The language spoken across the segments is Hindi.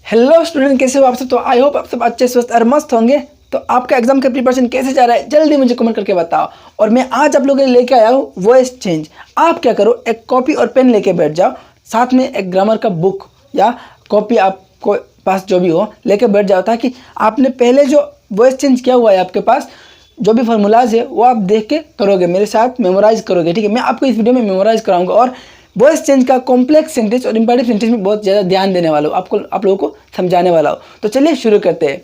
हेलो स्टूडेंट, कैसे हो आप सब। तो आई होप आप सब अच्छे स्वस्थ और मस्त होंगे। तो आपका एग्जाम का प्रिपरेशन कैसे जा रहा है जल्दी मुझे कमेंट करके बताओ। और मैं आज आप लोगों के लिए लेके आया हूँ वॉइस चेंज। आप क्या करो, एक कॉपी और पेन लेके बैठ जाओ, साथ में एक ग्रामर का बुक या कॉपी आपको पास जो भी हो लेके बैठ जाओ, ताकि आपने पहले जो वॉइस चेंज किया हुआ है आपके पास जो भी फार्मूलाज है वो आप देख के करोगे, मेरे साथ मेमोराइज करोगे। ठीक है, मैं आपको इस वीडियो में मेमोराइज कराऊंगा और वॉइस चेंज का कॉम्प्लेक्स सेंटेंस और इंपैरेटिव सेंटेंस में बहुत ज़्यादा ध्यान देने वाला हूँ, आप लोगों को समझाने वाला हूँ। तो चलिए शुरू करते हैं।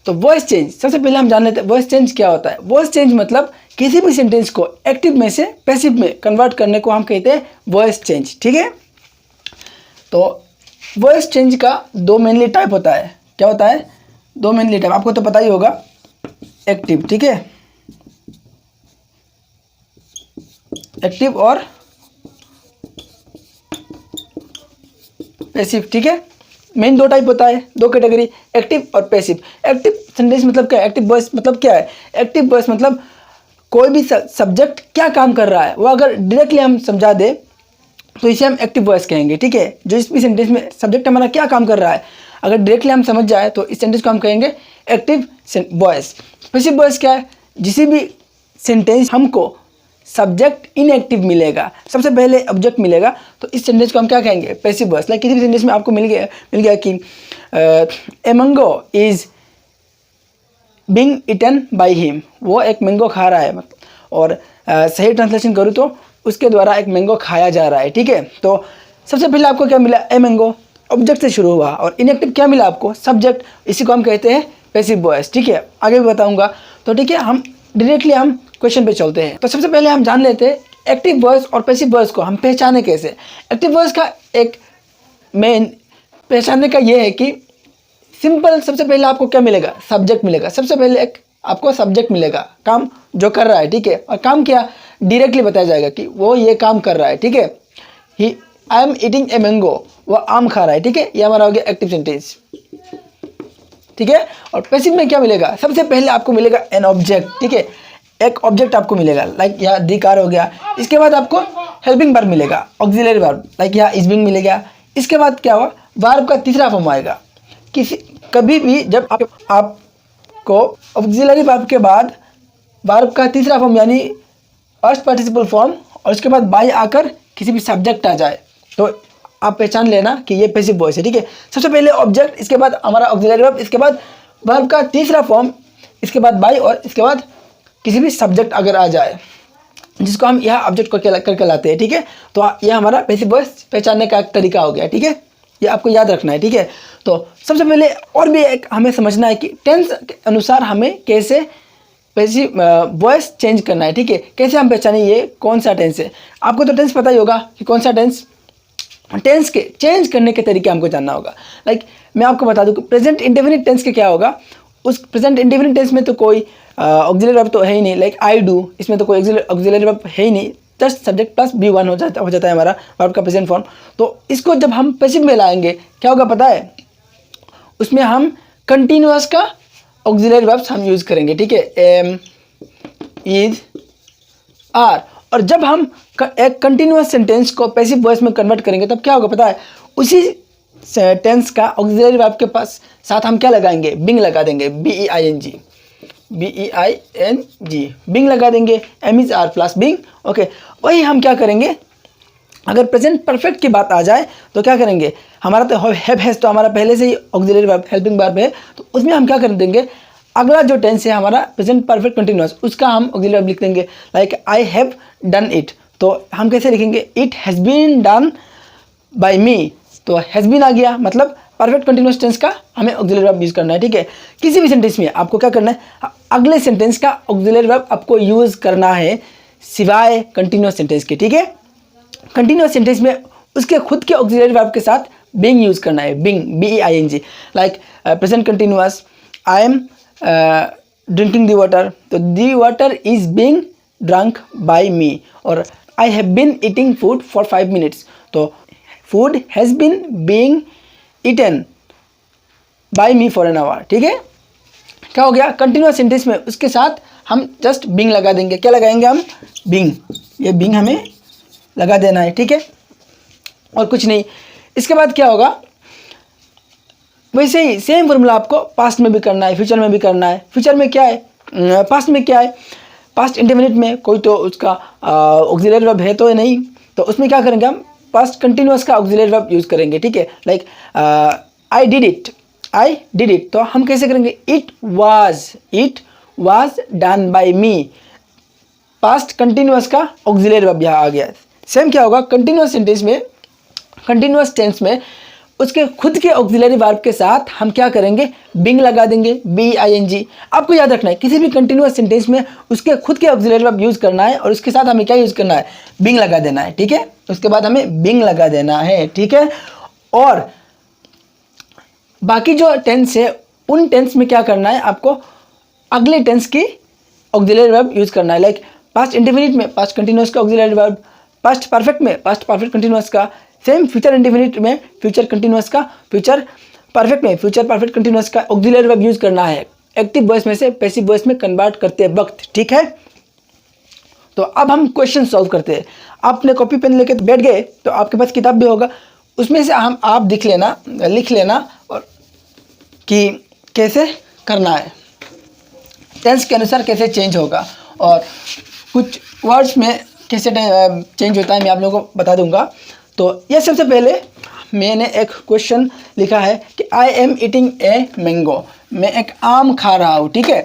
तो वॉइस चेंज, सबसे पहले हम जान लेते हैं वॉइस चेंज क्या होता है। वॉइस चेंज मतलब किसी भी सेंटेंस को एक्टिव में से पैसिव में कन्वर्ट करने को हम कहते हैं वॉइस चेंज। ठीक है, तो वॉइस चेंज का दो मेनली टाइप होता है। क्या होता है? दो मेनली टाइप, आपको तो पता ही होगा। एक्टिव, ठीक है, एक्टिव और पैसिव। ठीक है, मेन दो टाइप होता है, दो कैटेगरी, एक्टिव और पैसिव। एक्टिव सेंटेंस मतलब क्या है? एक्टिव वॉइस मतलब क्या है? एक्टिव वॉइस मतलब कोई भी सब्जेक्ट क्या काम कर रहा है वो अगर डायरेक्टली हम समझा दे तो इसे हम एक्टिव वॉइस कहेंगे। ठीक है, जो इस भी सेंटेंस में सब्जेक्ट हमारा क्या काम कर रहा है अगर डायरेक्टली हम समझ जाए तो इस सेंटेंस को हम कहेंगे एक्टिव वॉइस। पैसिव वॉइस क्या है? जिसी भी सेंटेंस हमको सब्जेक्ट इनएक्टिव मिलेगा, सबसे पहले ऑब्जेक्ट मिलेगा, तो इस सेंटेंस को हम क्या कहेंगे? Passive voice. लाइक किसी भी सेंटेंस में आपको मिल गया कि a mango is being eaten by him, वो एक मैंगो खा रहा है, और सही ट्रांसलेशन करूँ तो उसके द्वारा एक मैंगो खाया जा रहा है। ठीक है, तो सबसे पहले आपको क्या मिला? ए मैंगो, ऑब्जेक्ट से शुरू हुआ, और इनएक्टिव क्या मिला आपको? सब्जेक्ट। इसी को हम कहते हैं पैसिव वॉइस। ठीक है, आगे भी बताऊंगा। तो ठीक है, हम डायरेक्टली हम क्वेश्चन पे चलते हैं। तो सबसे पहले हम जान लेते हैं एक्टिव वॉइस और पैसिव वॉइस को हम पहचाने कैसे। एक्टिव वॉइस का एक मेन पहचानने का ये है कि सिंपल, सबसे पहले आपको क्या मिलेगा? सब्जेक्ट मिलेगा। सबसे पहले एक आपको सब्जेक्ट मिलेगा, काम जो कर रहा है। ठीक है, और काम क्या डायरेक्टली बताया जाएगा कि वो ये काम कर रहा है। ठीक है, ही I am eating a mango, वो आम खा रहा है। ठीक है, ये हमारा हो गया एक्टिव सेंटेंस। ठीक है, और पैसिव में क्या मिलेगा? सबसे पहले आपको मिलेगा एन ऑब्जेक्ट। ठीक है, एक ऑब्जेक्ट आपको मिलेगा, लाइक यहाँ दी कार हो गया। इसके बाद आपको हेल्पिंग वर्ब मिलेगा, ऑक्सिलरी वर्ब, लाइक यहाँ इज बीइंग मिलेगा। इसके बाद क्या हुआ? वर्ब का तीसरा फॉर्म आएगा। कभी भी जब आपको ऑक्सिलरी वर्ब के बाद वर्ब का तीसरा फॉर्म यानी फर्स्ट पार्टिसिपल फॉर्म और उसके बाद बाय आकर किसी भी सब्जेक्ट आ जाए तो आप पहचान लेना कि ये पैसिव वॉइस है। ठीक है, सबसे पहले ऑब्जेक्ट, इसके बाद हमारा ऑक्सिलरी वर्ब, इसके बाद वर्ब का तीसरा फॉर्म, इसके बाद बाय, और इसके बाद किसी भी सब्जेक्ट अगर आ जाए जिसको हम यहाँ ऑब्जेक्ट को करके लाते हैं। ठीक है, तो यह हमारा पैसिव वॉइस पहचानने का एक तरीका हो गया। ठीक है, ये आपको याद रखना है। ठीक है, तो सबसे पहले और भी एक हमें समझना है कि टेंस के अनुसार हमें कैसे पैसिव वॉइस चेंज करना है। ठीक है, कैसे हम पहचाने ये कौन सा टेंस है। आपको तो टेंस पता ही होगा कि कौन सा टेंस के चेंज करने के तरीके हमको जानना होगा। लाइक मैं आपको बता दूं कि प्रेजेंट इंडेफिनिट टेंस के क्या होगा। उस प्रेजेंट इंडेफिनिट टेंस में तो कोई ऑक्सिलरी वर्ब तो है ही नहीं, लाइक आई डू, इसमें तो कोई ऑक्सिलरी वर्ब है ही नहीं, जस्ट सब्जेक्ट प्लस B1 हो जाता है हमारा वर्ब का प्रेजेंट फॉर्म। तो इसको जब हम पैसिव में लाएंगे क्या होगा पता है? उसमें हम कंटिन्यूअस का ऑक्सिलरी वर्ब्स हम यूज़ करेंगे। ठीक है, एम, इज, आर। और जब हम एक कंटिन्यूअस सेंटेंस को पैसिव वॉइस में कन्वर्ट करेंगे तब क्या होगा पता है? उसी टेंस का ऑक्सिलरी वर्ब के पास साथ हम क्या लगाएंगे? बिंग लगा देंगे, BEING, बिंग लगा देंगे, am is are plus being. Okay, वही हम क्या करेंगे अगर प्रेजेंट परफेक्ट की बात आ जाए तो क्या करेंगे? हमारा तो हैव हैज तो हमारा पहले से ही ऑक्सिलरी वर्ब हेल्पिंग वर्ब है, तो उसमें हम क्या कर देंगे? अगला जो टेंस है हमारा प्रेजेंट परफेक्ट कंटिन्यूअस, उसका हम ऑक्सिलरी वर्ब लिख देंगे। Like I have done it, तो हम कैसे लिखेंगे? It has been done by me, तो हैज़ बीन आ गया, मतलब परफेक्ट कंटिन्यूअस टेंस का हमें ऑक्सिलरी वर्ब यूज़ करना है। ठीक है, किसी भी सेंटेंस में आपको क्या करना है? अगले सेंटेंस का ऑक्सिलरी वर्ब आपको यूज़ करना है सिवाय कंटिन्यूअस सेंटेंस के। ठीक है, कंटिन्यूअस सेंटेंस में उसके खुद के ऑक्सिलरी वर्ब के साथ बिंग यूज़ करना है, being, BEING। Like present continuous, I am drinking the water, तो the water is being drunk by me. और I have been eating food for 5 minutes, तो food has been being eaten by me for an hour. ठीक है, क्या हो गया? कंटिन्यूअस सेंटेंस में उसके साथ हम जस्ट बिंग लगा देंगे। क्या लगाएंगे हम? बिंग, ये बिंग हमें लगा देना है। ठीक है, और कुछ नहीं। इसके बाद क्या होगा? वैसे ही सेम फॉर्मूला आपको पास्ट में भी करना है, फ्यूचर में भी करना है। फ्यूचर में क्या है, पास्ट में क्या है, पास्ट इंडेफिनिट में कोई तो उसका ऑक्सिलरी वर्ब है तो नहीं, तो उसमें क्या करेंगे हम, पास्ट कंटिन्यूअस का ऑक्सिलरी वर्ब यूज़ करेंगे, ठीक है। लाइक आई डिड इट, तो हम कैसे करेंगे, it was done by me, past continuous का ऑक्सिलरी वर्ब यहाँ आ गया। सेम क्या होगा, कंटिन्यूअस टेंस में उसके खुद के ऑक्सिलरी वर्ब के साथ हम क्या करेंगे, बिंग लगा देंगे, BING। आपको याद रखना है किसी भी कंटिन्यूअस सेंटेंस में उसके खुद के ऑक्सिलरी वर्ब यूज़ करना है और उसके साथ हमें क्या यूज़ करना है, बिंग लगा देना है, ठीक है। उसके बाद हमें बिंग लगा देना है, ठीक है। और बाकी जो टेंस है उन टेंस में क्या करना है, आपको अगले टेंस की ऑक्सिलरी वर्ब यूज़ करना है। लाइक पास्ट इंडेफिनिट में पास्ट कंटिन्यूअस का ऑक्सिलरी वर्ब, पास्ट परफेक्ट में पास्ट परफेक्ट कंटिन्यूअस का, सेम फ्यूचर इंडेफिनिट में फ्यूचर कंटिन्यूअस का, फ्यूचर परफेक्ट में फ्यूचर परफेक्ट कंटिन्यूअस का ऑक्सिलरी वर्ब यूज़ करना है एक्टिव वॉइस में से पैसिव वॉइस में कन्वर्ट करते वक्त, ठीक है। तो अब हम क्वेश्चन सॉल्व करते हैं। आपने कॉपी पेन लेके बैठ गए तो आपके पास किताब भी होगा, उसमें से आप लिख लेना और कि कैसे करना है, टेंस के अनुसार कैसे चेंज होगा और कुछ वर्ड्स में कैसे चेंज होता है मैं आप लोगों को बता दूंगा। तो ये सबसे पहले मैंने एक क्वेश्चन लिखा है कि आई एम ईटिंग ए मैंगो, मैं एक आम खा रहा हूँ, ठीक है।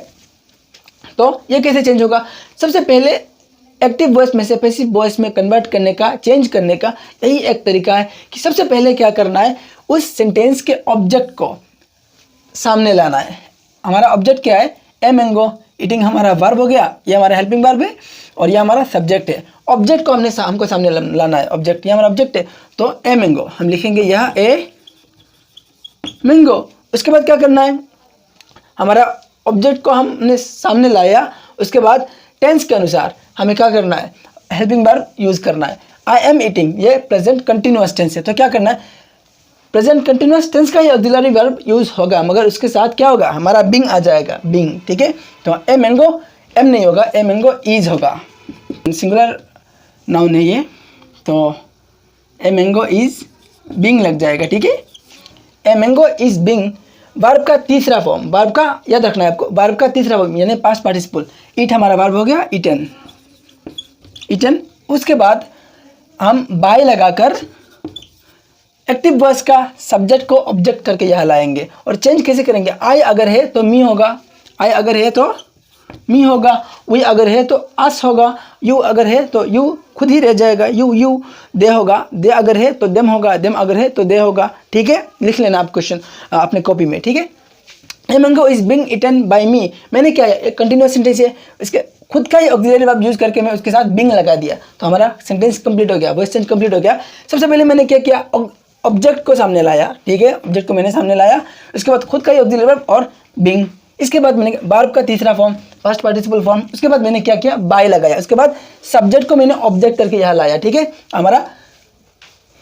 तो ये कैसे चेंज होगा, सबसे पहले एक्टिव वॉइस में से पैसिव वॉइस में कन्वर्ट करने का, चेंज करने का यही एक तरीका है कि सबसे पहले क्या करना है, उस सेंटेंस के ऑब्जेक्ट को सामने लाना है। हमारा ऑब्जेक्ट क्या है, ए मैंगो, ईटिंग हमारा वर्ब हो गया, ये हमारा हेल्पिंग वर्ब है और ये हमारा सब्जेक्ट है। ऑब्जेक्ट को हमको सामने लाना है, ऑब्जेक्ट ये हमारा ऑब्जेक्ट है, तो ए मैंगो हम लिखेंगे यह ए मैंगो। उसके बाद क्या करना है, हमारा ऑब्जेक्ट को हमने सामने लाया, उसके बाद टेंस के अनुसार हमें क्या करना है, हेल्पिंग वर्ब यूज़ करना है। आई एम ईटिंग ये प्रेजेंट कंटिन्यूअस टेंस है, तो क्या करना है, प्रेजेंट कंटिन्यूअस टेंस का ही ऑक्सिलरी वर्ब यूज़ होगा, मगर उसके साथ क्या होगा, हमारा बिंग आ जाएगा, बिंग, ठीक है। तो ए मैंगो एम नहीं होगा, ए मैंगो इज होगा, सिंगुलर नाउन है ये, तो ए मैंगो इज बिंग लग जाएगा, ठीक है। A mango is Bing verb का तीसरा फॉर्म, वर्ब का याद रखना है आपको, वर्ब का तीसरा फॉर्म यानी पास्ट पार्टिसिपल। ईट हमारा वर्ब हो गया, ईटन, उसके बाद हम बाय लगाकर एक्टिव वॉइस का सब्जेक्ट को ऑब्जेक्ट करके यहाँ लाएंगे और चेंज कैसे करेंगे, आई अगर है तो मी होगा, आई अगर है तो मी होगा, वी अगर है तो अस होगा, यू अगर है तो यू खुद ही रह जाएगा, यू दे होगा, दे अगर है तो देम होगा, देम अगर है तो दे होगा, ठीक है। लिख लेना आप क्वेश्चन अपने कॉपी में, ठीक है। A mango is being eaten by me, मैंने क्या है, एक कंटिन्यूअस सेंटेंस है, इसके खुद का ही ऑक्सिलरी वर्ब यूज़ करके मैं उसके साथ बिंग लगा दिया, तो हमारा सेंटेंस कंप्लीट हो गया, वॉइस चेंज कंप्लीट हो गया। सबसे पहले मैंने क्या किया, ऑब्जेक्ट को सामने लाया, ठीक है, ऑब्जेक्ट को मैंने सामने लाया, उसके बाद खुद का ही ऑक्सिलरी वर्ब और बिंग, इसके बाद मैंने वर्ब का तीसरा फॉर्म फर्स्ट पार्टिसिपल फॉर्म, उसके बाद मैंने क्या किया, बाय लगाया, उसके बाद सब्जेक्ट को मैंने ऑब्जेक्ट करके यहाँ लाया, ठीक है। हमारा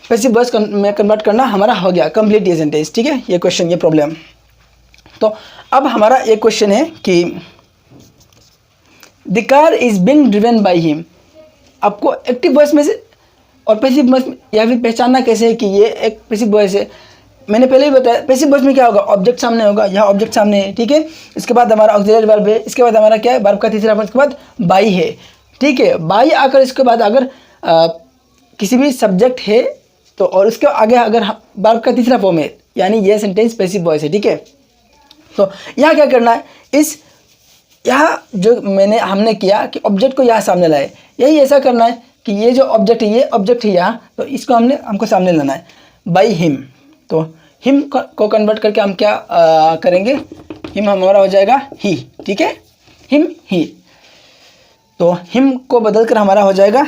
पैसिव वॉइस में कन्वर्ट करना हमारा हो गया, कंप्लीट ये सेंटेंस, ठीक है। ये क्वेश्चन, ये प्रॉब्लम। तो अब हमारा एक क्वेश्चन है कि the car is being driven by him, आपको एक्टिव वॉइस में से और पैसिव वॉइस या फिर पहचानना कैसे है कि ये एक पैसिव वॉइस है। मैंने पहले ही बताया पैसिव वॉइस में क्या होगा, ऑब्जेक्ट सामने होगा, यहाँ ऑब्जेक्ट सामने है, ठीक है। इसके बाद हमारा ऑक्सिलरी वर्ब है, इसके बाद हमारा क्या है, वर्ब का तीसरा फॉर्म, इसके बाद बाई है, ठीक है। बाई आकर इसके बाद अगर किसी भी सब्जेक्ट है तो और उसके आगे अगर वर्ब का तीसरा फॉर्म है, यानी ये सेंटेंस पैसिव वॉइस है, ठीक है। तो यहाँ क्या करना है, यहाँ जो हमने किया कि ऑब्जेक्ट को यहाँ सामने लाए, यही ऐसा करना है कि ये जो ऑब्जेक्ट है, ये ऑब्जेक्ट है यहाँ, तो इसको हमको सामने लाना है, बाई हिम। तो हिम को कन्वर्ट करके हम क्या करेंगे, हिम हमारा हो जाएगा ही, ठीक है, हिम ही। तो हिम को बदलकर हमारा हो जाएगा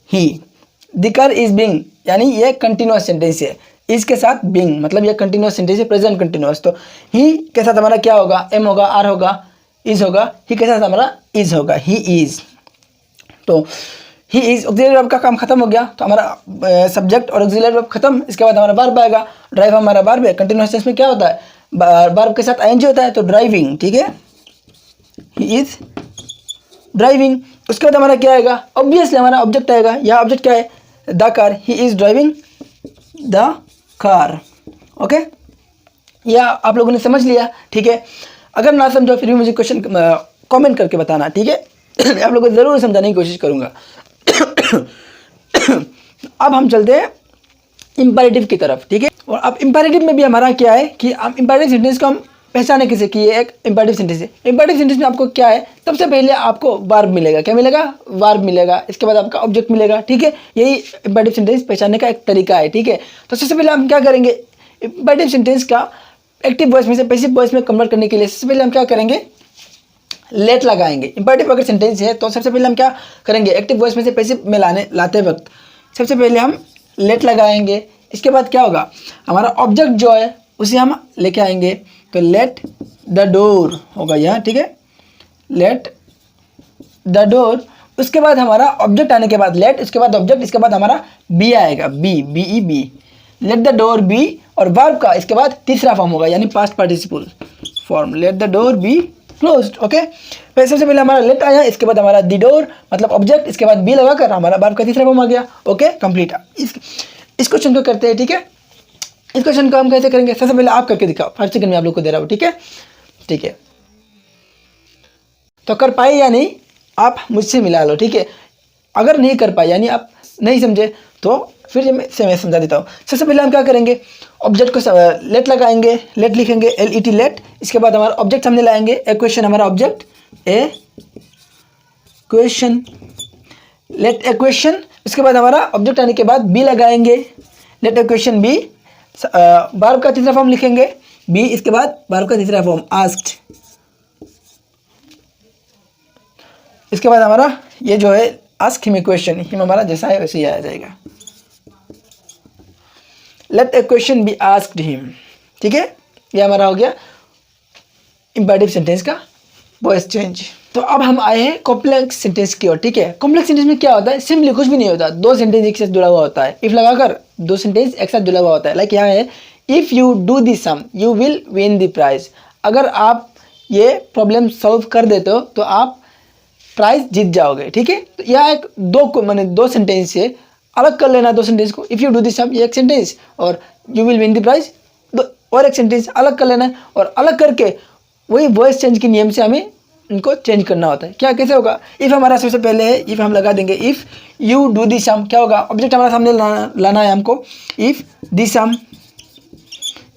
ही। द कार इज बिंग यानी ये कंटिन्यूअस सेंटेंस है, इसके साथ बिंग मतलब ये कंटिन्यूअस सेंटेंस है, प्रेजेंट कंटिन्यूअस। तो ही के साथ हमारा क्या होगा, एम होगा, आर होगा, इज होगा, ही के साथ हमारा इज होगा, ही इज। तो ही इज ऑक्सिलरी वर्ब का काम खत्म हो गया, तो हमारा सब्जेक्ट और ऑक्सिलरी वर्ब खत्म। इसके बाद हमारा वर्ब आएगा, ड्राइव हमारा वर्ब है, कंटिन्यूअस टेंस में क्या होता है, वर्ब के साथ आईएनजी होता है, तो ड्राइविंग, ठीक है, ही इज ड्राइविंग। उसके बाद हमारा क्या आएगा, ऑब्वियसली हमारा ऑब्जेक्ट आएगा, यह ऑब्जेक्ट क्या है, the car, he is driving the car, okay. या आप लोगों ने समझ लिया, ठीक है। अगर ना समझो फिर भी मुझे क्वेश्चन कमेंट करके बताना, ठीक है। आप लोगों को ज़रूर समझाने की कोशिश करूँगा। अब हम चलते हैं इम्पैरेटिव की तरफ, ठीक है। और अब इम्पैरेटिव में भी हमारा क्या है कि हम इम्पैरेटिव सेंटेंस को हम पहचाने कैसे कि ये एक इम्पैरेटिव सेंटेंस है। इम्पैरेटिव सेंटेंस में आपको क्या है, सबसे पहले आपको वर्ब मिलेगा। क्या मिलेगा? वर्ब मिलेगा। इसके बाद आपका ऑब्जेक्ट मिलेगा, ठीक है। यही इम्पैरेटिव सेंटेंस पहचानने का एक तरीका है, ठीक है। तो सबसे पहले हम क्या करेंगे, इम्पैरेटिव सेंटेंस का एक्टिव वॉइस में से पैसिव वॉइस में कन्वर्ट करने के लिए सबसे पहले हम क्या करेंगे, लेट लगाएंगे। इम्पैरेटिव अगर सेंटेंस है तो सबसे पहले हम क्या करेंगे, एक्टिव वॉइस में से पैसिव में लाते वक्त सबसे पहले हम लेट लगाएंगे। इसके बाद क्या होगा, हमारा ऑब्जेक्ट जो है उसे हम लेके आएंगे, तो लेट द डोर होगा यहाँ, ठीक है। लेट द डोर, उसके बाद हमारा ऑब्जेक्ट आने के बाद लेट, उसके बाद ऑब्जेक्ट, इसके बाद हमारा बी आएगा, be, B E be, let the door be, और वर्ब का इसके बाद तीसरा फॉर्म होगा यानी past participle form, let the door be closed, okay. फिर सबसे पहले हमारा लेट आया, इसके बाद हमारा द डोर मतलब ऑब्जेक्ट, इसके बाद बी लगाकर हमारा वर्ब का तीसरा फॉर्म आ गया, ओके कंप्लीट। इस क्वेश्चन को करते हैं, ठीक है। इस क्वेश्चन को हम कैसे करेंगे, सबसे पहले आप करके दिखाओ, 5 सेकंड में आप लोग को दे रहा हूँ, ठीक है, ठीक है। तो कर पाए या नहीं आप मुझसे मिला लो, ठीक है। अगर नहीं कर पाए यानी आप नहीं समझे तो फिर मैं समझा देता हूँ। सबसे पहले हम क्या करेंगे, ऑब्जेक्ट को लेट लगाएंगे, लेट लिखेंगे LET लेट, इसके बाद हमारा ऑब्जेक्ट सामने लाएंगे, ए क्वेश्चन हमारा object, A question, late a question, इसके बाद हमारा ऑब्जेक्ट आने के बाद बी लगाएंगे, late a question B, verb का तीसरा फॉर्म लिखेंगे बी, इसके बाद वर्ब का तीसरा फॉर्म आस्क्ड, इसके बाद हमारा ये जो है ask him a question, him हमारा जैसा है वैसे ही आ जाएगा, let a question be asked him, ठीक है। ये हमारा हो गया इम्पैरेटिव सेंटेंस का वॉइस चेंज। तो अब हम आए हैं कॉम्प्लेक्स सेंटेंस की ओर, ठीक है। कॉम्प्लेक्स सेंटेंस में क्या होता है, सिंपली कुछ भी नहीं होता, दो सेंटेंस एक साथ जुड़ा हुआ होता है, इफ लगाकर दो सेंटेंस एक साथ जुड़ा हुआ होता है। लाइक यहाँ है, if you do the sum you will win the prize, अगर आप ये प्रॉब्लम सॉल्व कर देते हो तो आप प्राइज जीत जाओगे, ठीक है। तो यह एक दो सेंटेंस से अलग कर लेना, दो सेंटेंस को, if you do this sum ये एक सेंटेंस, और you will win the prize और एक सेंटेंस अलग कर लेना है, और अलग करके वही वॉइस चेंज के नियम से हमें इनको चेंज करना होता है। क्या कैसे होगा, इफ़ हमारा सबसे पहले है, इफ़ हम लगा देंगे, if you do this sum, क्या होगा, ऑब्जेक्ट हमारा सामने लाना है हमको, if this sum,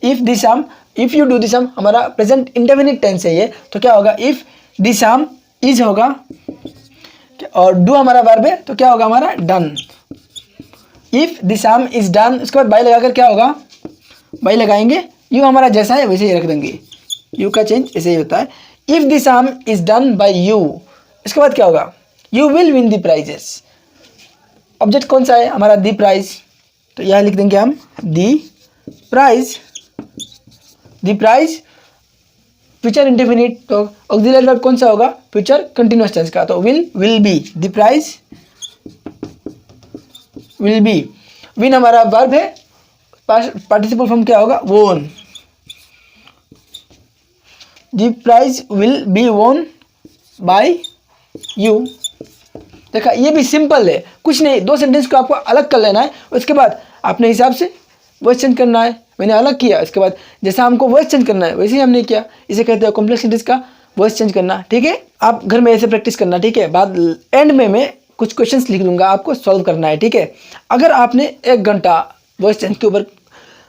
if this sum, if you do this sum हमारा प्रेजेंट इंडेफिनिट टेंस है ये, तो क्या होगा, इफ़ दिस सम इज होगा, और डू हमारा वर्ब है तो क्या होगा हमारा done, if the sum is done, उसके बाद बाई लगाकर क्या होगा, बाई लगाएंगे, यू हमारा जैसा है वैसे ही रख देंगे, यू का चेंज ऐसे ही होता है, if the sum is done by you, इसके बाद क्या होगा, you will win the prizes, object कौन सा है हमारा द प्राइज, तो यह लिख देंगे हम the prize, the prize future indefinite, तो ऑक्सिलरी वर्ब कौन सा होगा, फ्यूचर कंटिन्यूअस टेंस का, तो will be, the prize will be, win हमारा वर्ब है, पार्टिसिपल फॉर्म क्या होगा, won, the prize will be won by you. देखा ये भी सिंपल है, कुछ नहीं, दो सेंटेंस को आपको अलग कर लेना है, उसके बाद अपने हिसाब से वॉइस चेंज करना है। मैंने अलग किया, इसके बाद जैसा हमको वॉइस चेंज करना है वैसे ही हमने किया, इसे कहते हैं कॉम्प्लेक्स सेंटेंस का वॉइस चेंज करना, ठीक है। आप घर में ऐसे प्रैक्टिस करना, ठीक है। बाद एंड में मैं कुछ क्वेश्चंस लिख दूंगा, आपको सॉल्व करना है, ठीक है। अगर आपने 1 घंटा वॉइस चेंज के ऊपर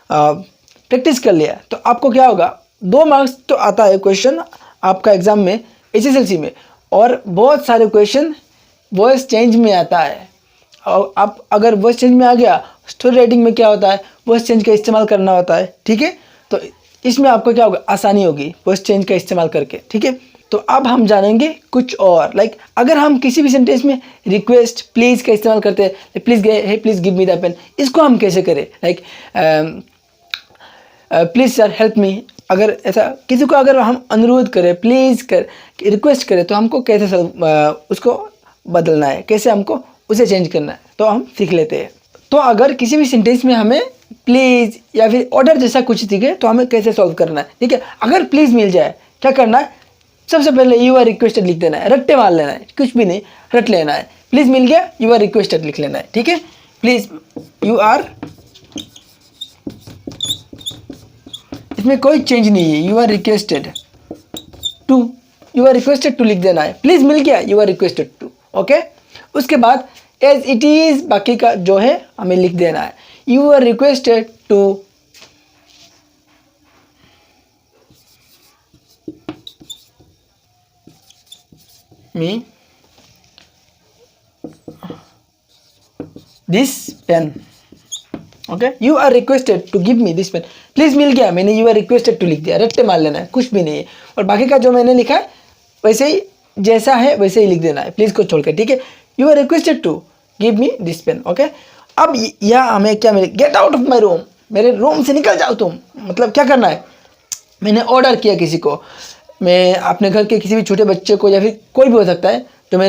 प्रैक्टिस कर लिया तो आपको क्या होगा, 2 मार्क्स तो आता है क्वेश्चन आपका एग्जाम में SSLC में, और बहुत सारे क्वेश्चन वॉइस चेंज में आता है। और आप अगर वॉइस चेंज में आ गया, स्टोरी राइटिंग में क्या होता है, वॉइस चेंज का इस्तेमाल करना होता है, ठीक है। तो इसमें आपको क्या होगा, आसानी होगी वॉइस चेंज का इस्तेमाल करके, ठीक है। तो अब हम जानेंगे कुछ और, लाइक अगर हम किसी भी सेंटेंस में रिक्वेस्ट प्लीज़ का इस्तेमाल करते हैं, please give me the pen, इसको हम कैसे करें, like please sir help me, अगर ऐसा किसी को अगर हम अनुरोध करें, प्लीज़ रिक्वेस्ट करें, तो हमको कैसे उसको बदलना है, कैसे हमको उसे चेंज करना है, तो हम सीख लेते हैं। तो अगर किसी भी सेंटेंस में हमें प्लीज़ या फिर ऑर्डर जैसा कुछ दिखे तो हमें कैसे सॉल्व करना है, ठीक है। अगर प्लीज़ मिल जाए क्या करना है, सबसे पहले यू आर रिक्वेस्टेड लिख देना है, रट्टे मार लेना है, कुछ भी नहीं रट लेना है, प्लीज़ मिल गया यू आर रिक्वेस्टेड लिख लेना है, ठीक है। प्लीज़ यू आर, इसमें कोई चेंज नहीं है। यू आर रिक्वेस्टेड टू लिख देना है। प्लीज़ मिल गया, you are requested to. Okay, उसके बाद एज इट इज़ बाकी का जो है हमें लिख देना है। You are requested to me this pen. Okay, you are requested to give me this pen. Please मिल गया, मैंने यू आर रिक्वेस्टेड टू लिख दिया, रट्टे मार लेना है, कुछ भी नहीं है। और बाकी का जो मैंने लिखा है वैसे ही जैसा है वैसे ही लिख देना है, प्लीज़ को छोड़ के, ठीक है। You are requested to give me this pen. Okay, अब यह हमें क्या मिले, get out of my room, मेरे रूम से निकल जाओ तुम। मतलब क्या करना है, मैंने ऑर्डर किया किसी को, मैं अपने घर के किसी भी छोटे बच्चे को या फिर कोई भी हो सकता है जो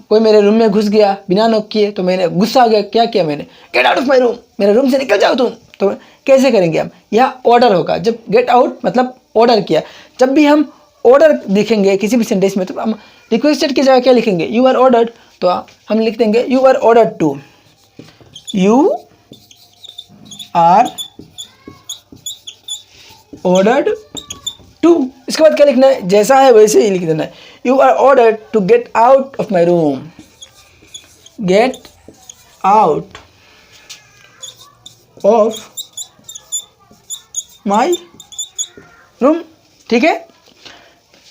कोई मेरे रूम में घुस गया बिना नॉक किए, तो मैंने गुस्सा आ गया, क्या किया मैंने, gate out of my room, मेरे रूम से निकल जाओ तुम। तो कैसे करेंगे हम, यह ऑर्डर होगा। जब गेट आउट मतलब ऑर्डर किया, जब भी हम ऑर्डर दिखेंगे किसी भी सेंटेंस में तो हम रिक्वेस्टेड की जगह क्या लिखेंगे, यू आर ऑर्डर्ड, तो हम लिख देंगे you are ordered to, you are ordered to. इसके बाद क्या लिखना है, जैसा है वैसे ही लिख देना है। You are ordered to get out of my room, get out of my room, ठीक है।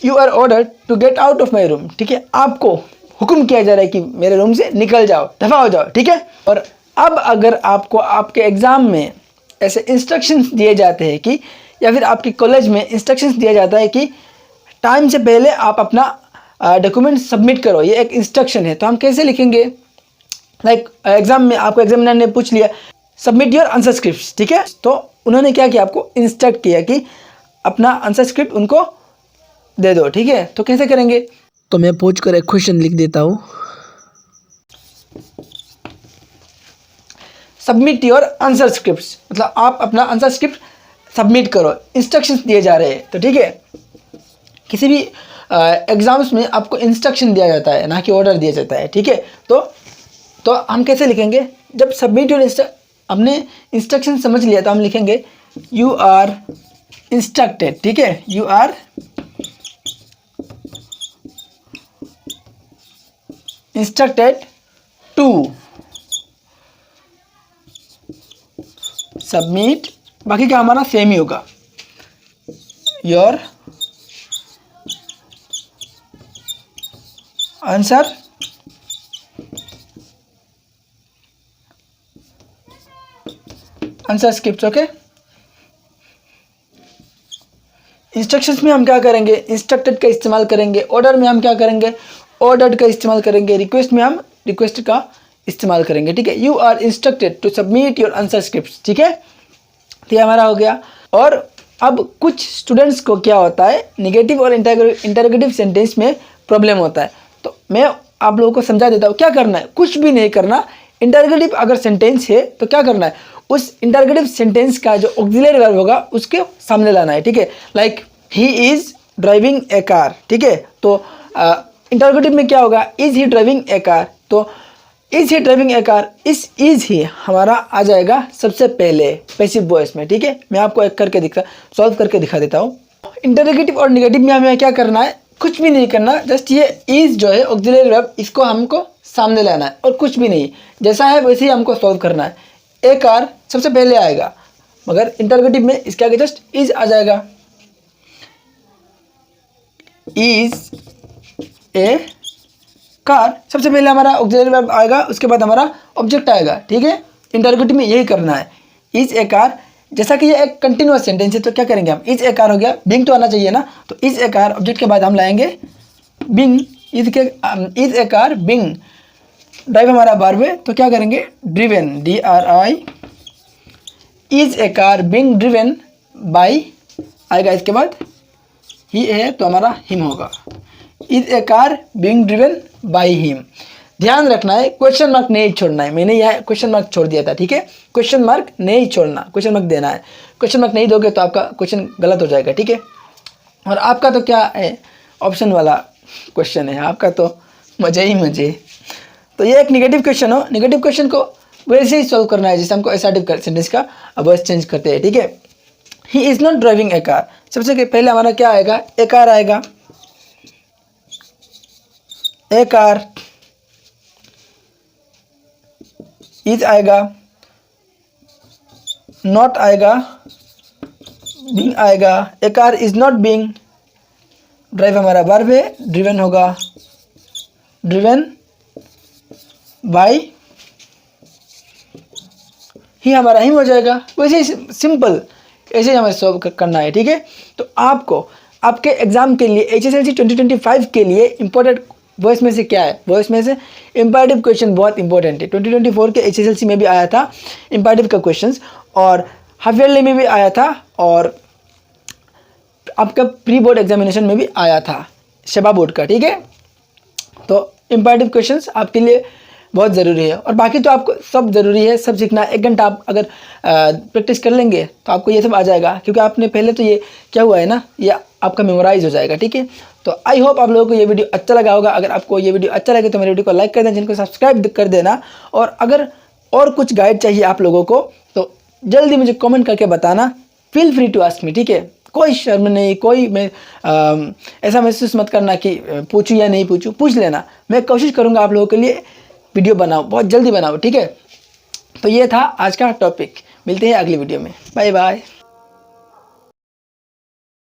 You are ordered to get out of my room, ठीक है। आपको हुक्म किया जा रहा है कि मेरे रूम से निकल जाओ, दफा हो जाओ, ठीक है। और अब अगर आपको आपके एग्ज़ाम में ऐसे इंस्ट्रक्शंस दिए जाते हैं कि, या फिर आपके कॉलेज में इंस्ट्रक्शंस दिया जाता है कि टाइम से पहले आप अपना डॉक्यूमेंट सबमिट करो, ये एक इंस्ट्रक्शन है, तो हम कैसे लिखेंगे। लाइक एग्ज़ाम में आपको एग्जामिनर ने पूछ लिया सबमिट योर आंसर स्क्रिप्ट, ठीक है, तो उन्होंने क्या किया, आपको इंस्ट्रक्ट किया कि अपना आंसर स्क्रिप्ट उनको दे दो, ठीक है। तो कैसे करेंगे, तो मैं पूछ कर एक क्वेश्चन लिख देता हूँ, सबमिट योर आंसर स्क्रिप्ट, मतलब आप अपना आंसर स्क्रिप्ट सबमिट करो, इंस्ट्रक्शंस दिए जा रहे हैं। तो ठीक है, किसी भी एग्ज़ाम्स में आपको इंस्ट्रक्शन दिया जाता है, ना कि ऑर्डर दिया जाता है, ठीक है। तो हम कैसे लिखेंगे, जब सबमिट योर हमने इंस्ट्रक्शन समझ लिया तो हम लिखेंगे यू आर इंस्ट्रक्टेड, ठीक है, you are instructed to submit, बाकी का हमारा सेम ही होगा, your answer script. Okay, instructions में हम क्या करेंगे, इंस्ट्रक्टेड का इस्तेमाल करेंगे, ऑर्डर में हम क्या करेंगे, ऑर्डर्ड का इस्तेमाल करेंगे, रिक्वेस्ट में हम रिक्वेस्ट का इस्तेमाल करेंगे, ठीक है। You are instructed to submit your answer script, ठीक है, तो ये हमारा हो गया। और अब कुछ स्टूडेंट्स को क्या होता है, निगेटिव और इंटरोगेटिव सेंटेंस में प्रॉब्लम होता है, तो मैं आप लोगों को समझा देता हूँ क्या करना है, कुछ भी नहीं करना। इंटरोगेटिव अगर सेंटेंस है तो क्या करना है, उस इंटरोगेटिव सेंटेंस का जो ऑक्सिलरी वर्ब होगा उसके सामने लाना है, ठीक है। Like he is driving a car, ठीक है, तो इंटरोगेटिव में क्या होगा, is he driving a car, तो is he driving a car, इस इज़ ही हमारा आ जाएगा सबसे पहले पैसिव वॉइस में, ठीक है। मैं आपको एक करके सॉल्व करके दिखा देता हूँ। इंटरोगेटिव और नेगेटिव में हमें क्या करना है, कुछ भी नहीं करना, जस्ट ये इज़ जो है ऑक्सिलरी वर्ब, इसको हमको सामने लाना है और कुछ भी नहीं, जैसा है वैसे ही हमको सॉल्व करना है। ए कार सबसे पहले आएगा, मगर इंटरोगेटिव में इसके आगे जस्ट इज़ आ जाएगा, इज़ ए कार सबसे पहले हमारा ऑक्सिलरी वर्ब आएगा, उसके बाद हमारा ऑब्जेक्ट आएगा, ठीक है। इंटरोगेटिव में यही करना है, इज़ ए कार, जैसा कि ये एक कंटिन्यूअस सेंटेंस है तो क्या करेंगे हम, इज़ ए कार हो गया, बिंग तो आना चाहिए ना, तो इज़ ए कार ऑब्जेक्ट के बाद हम लाएंगे being, is a car being, drive हमारा वर्ब है तो क्या करेंगे, driven, DRI, is a car being driven by आएगा, इसके बाद ही है तो हमारा हिम होगा, is a car being driven by him. ध्यान रखना है, क्वेश्चन मार्क नहीं छोड़ना है, मैंने यह क्वेश्चन मार्क छोड़ दिया था, ठीक है, क्वेश्चन मार्क नहीं छोड़ना, क्वेश्चन मार्क देना है, क्वेश्चन मार्क नहीं दोगे तो आपका क्वेश्चन गलत हो जाएगा, ठीक है। और आपका तो क्या है, ऑप्शन वाला क्वेश्चन है, आपका तो मज़े ही मज़े। तो ये एक निगेटिव क्वेश्चन हो, निगेटिव क्वेश्चन को वैसे ही सॉल्व करना है जैसे हमको असर्टिव सेंटेंस का वॉइस चेंज करते हैं, ठीक है। He is not driving a car. सबसे पहले हमारा क्या आएगा, ए कार आएगा, ए कार, इज आएगा, नॉट आएगा, बीइंग आएगा। A car is not being, drive हमारा वर्ब है, ड्रिवन होगा, ड्रिवन बाय, ही हमारा हिम हो जाएगा। वैसे ही सिंपल, ऐसे ही हमें सॉल्व करना है, ठीक है। तो आपको आपके एग्जाम के लिए HSLC 2025 के लिए इंपॉर्टेंट वॉइस में से क्या है, वॉइस में से इंपैरेटिव क्वेश्चन बहुत इंपॉर्टेंट है। 2024 के HSLC में भी आया था इंपैरेटिव का क्वेश्चंस, और हाफ ईयरली में भी आया था, और आपका प्री बोर्ड एग्जामिनेशन में भी आया था, सेवा बोर्ड का, ठीक है। तो इंपैरेटिव क्वेश्चंस आपके लिए बहुत ज़रूरी है, और बाकी तो आपको सब ज़रूरी है, सब सीखना। 1 घंटा आप अगर प्रैक्टिस कर लेंगे तो आपको ये सब आ जाएगा, क्योंकि आपने पहले तो ये क्या हुआ है ना, ये आपका मेमोराइज हो जाएगा, ठीक है। तो आई होप आप लोगों को ये वीडियो अच्छा लगा होगा। अगर आपको ये वीडियो अच्छा लगे तो मेरे वीडियो को लाइक कर देना, चैनल को सब्सक्राइब कर देना, और अगर और कुछ गाइड चाहिए आप लोगों को तो जल्दी मुझे कॉमेंट करके बताना। Feel free to ask me, ठीक है। कोई शर्म नहीं, कोई मैं ऐसा महसूस मत करना कि पूछूं या नहीं पूछूं, पूछ लेना। मैं कोशिश करूंगा आप लोगों के लिए वीडियो बनाऊं, बहुत जल्दी बनाऊं, ठीक है। तो ये था आज का टॉपिक। मिलते हैं अगली वीडियो में, बाय बाय।